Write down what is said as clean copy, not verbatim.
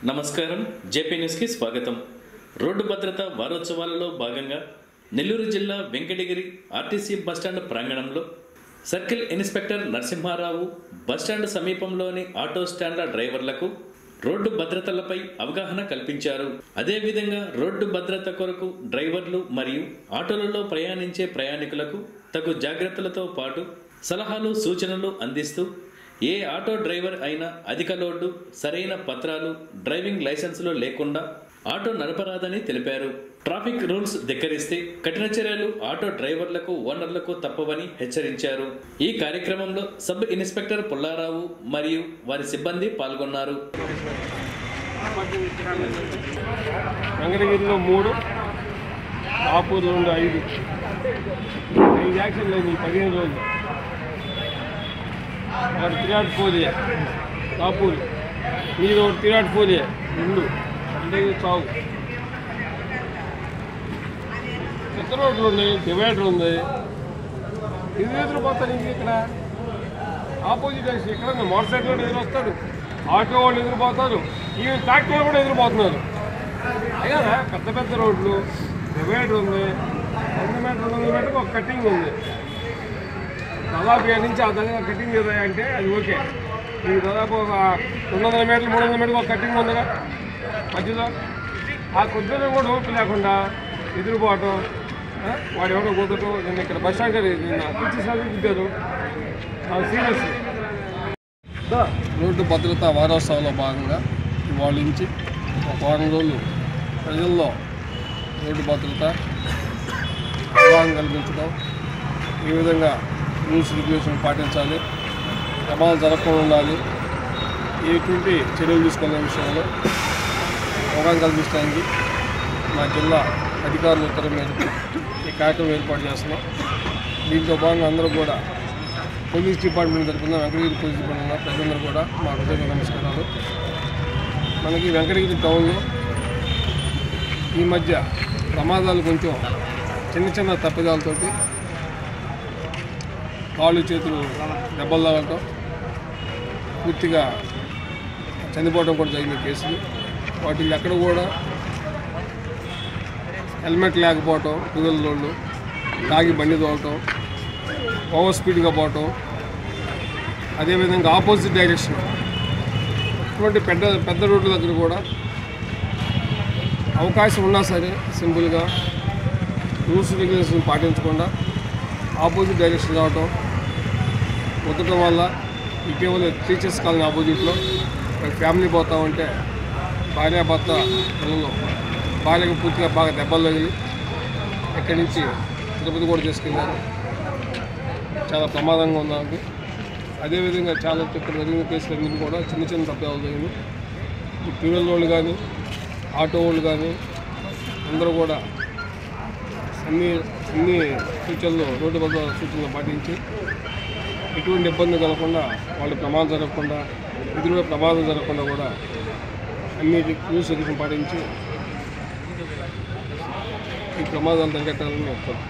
నమస్కారం JP news కి స్వాగతం. రోడ్డు భద్రత వారోత్సవాలలో భాగంగా నెల్లూరు జిల్లా వెంకటగిరి ఆర్టీసీ బస్టాండ్ ప్రాంగణంలో సర్కిల్ ఇన్స్పెక్టర్ నరసింహారావు బస్టాండ్ సమీపంలోని ఆటో స్టాండ్ల డ్రైవర్లకు రోడ్డు భద్రతలపై అవగాహన కల్పించారు. అదేవిధంగా రోడ్డు భద్రత కొరకు డ్రైవర్లు మరియు ఆటోలలో ప్రయాణించే ప్రయాణికులకు తగు జాగ్రత్తలతో పాటు సలహాలు సూచనలు అందిస్తూ ఏ ఆటో డ్రైవర్ అయినా అధిక లోడ్డు, సరైన పత్రాలు, డ్రైవింగ్ లైసెన్సులు లేకుండా ఆటో నడపరాదని తెలిపారు. ట్రాఫిక్ రూల్స్ ధిక్కరిస్తే కఠిన చర్యలు ఆటో డ్రైవర్లకు, ఓనర్లకు తప్పవని హెచ్చరించారు. ఈ కార్యక్రమంలో సబ్ ఇన్స్పెక్టర్ పుల్లారావు మరియు వారి సిబ్బంది పాల్గొన్నారు. వెంకటగిరిలో 3, రాపూర్లో 5 యాక్సిడెంట్లు అయింది 15 రోజులు. ఒకటి 304 రాపూర్, మీరు ఒకటి 304 2 అంటే చావు. చెత్త రోడ్లు ఉన్నాయి, డివైడర్ ఉంది. ఇది ఎదురుపోతాను ఇంక ఇక్కడ ఆపోజిట్ ఇక్కడ మోటార్ సైకిల్ కూడా ఎదురొస్తాడు, ఆటో వాళ్ళు ఎదురుపోతారు, ఈవెన్ ట్రాక్టర్ కూడా ఎదురుపోతున్నారు. అయినా పెద్ద పెద్ద రోడ్లు, డివైడర్ ఉంది, 100 మీటర్ 200 మీటర్కి ఒక కటింగ్ ఉంది. దాదాపు ఇక్కడ నుంచి ఆ దగ్గర కటింగ్ అంటే అది ఓకే. మీకు దాదాపు ఒక 200 మీటర్లు 300 మీటర్లు ఒక కటింగ్ ఉందిగా మధ్యలో. ఆ కొద్దిగా కూడా ఓపిక లేకుండా ఎదురుపోవటం, వాడు ఎవరో కుదరటం. నేను ఇక్కడ బస్ స్టాండ్ పిలిచేసారి దిద్దారు. సీరియస్ రోడ్డు భద్రత వారోత్సవంలో భాగంగా ఇవాళ నుంచి ఒక వారం రోజులు ప్రజల్లో రోడ్డు భద్రత అవగాహన కల్పించడం, ఈ విధంగా రూల్స్ రెగ్యులేషన్ పాటించాలి, ప్రమాదాలు జరగకుండా ఉండాలి, ఎటువంటి చర్యలు తీసుకునే విషయంలో అవగాహన కల్పించడానికి మా జిల్లా అధికారుల ఉత్తర్వుల మేరకు ఈ కార్యక్రమం ఏర్పాటు చేస్తున్నాం. దీంతో భాగంగా అందరూ కూడా పోలీస్ డిపార్ట్మెంట్ తరఫున, వెంకటగిరి పోలీస్ డిపార్ట్మెంట్ ప్రజలందరూ కూడా మా హృదయ నమస్కారాలు. మనకి వెంకటగిరి టౌన్లో ఈ మధ్య ప్రమాదాలు కొంచెం చిన్న చిన్న తప్పిదాలతోటి కాళ్ళు చేతులు దెబ్బలు తగలటం, పూర్తిగా చనిపోవడం కూడా జరిగిన కేసులు. వాటిల్లో ఎక్కడ కూడా హెల్మెట్ లేకపోవటం, టూవీలర్లు తాగి బండి తోలటం, ఓవర్ స్పీడ్గా పోవటం, అదేవిధంగా ఆపోజిట్ డైరెక్షన్ ఇటువంటి పెద్ద రోడ్ల దగ్గర కూడా అవకాశం ఉన్నా సరే సింపుల్గా రూల్స్ రెగ్యులేషన్ పాటించకుండా ఆపోజిట్ డైరెక్షన్ రావటం, కుదరటం వల్ల ఇటీవల టీచర్స్ కాలనీ ఆపోజిట్లో ఫ్యామిలీ పోతా ఉంటే భార్యాభర్త పిల్లలు, భార్యకు పూర్తిగా బాగా దెబ్బలు తగిలి ఇక్కడి నుంచి తిరుపతి కూడా తీసుకెళ్ళారు. చాలా ప్రమాదంగా ఉంది. అదేవిధంగా చాలా ఇక్కడ జరిగిన కేసులన్నీ కూడా చిన్న చిన్న తప్పిదాలు జరిగింది. ఈ టూవీలర్ వాళ్ళు కానీ ఆటో వాళ్ళు కానీ అందరూ కూడా అన్ని సూచనలు, రోడ్డు భద్రత సూచనలు పాటించి ఎటువంటి ఇబ్బంది కలగకుండా, వాళ్ళు ప్రమాదం జరగకుండా, ఎదురుగా ప్రమాదం జరగకుండా కూడా అన్ని రూల్స్ పాటించి ఈ ప్రమాదాలు తగ్గట్టాలని చెప్తారు.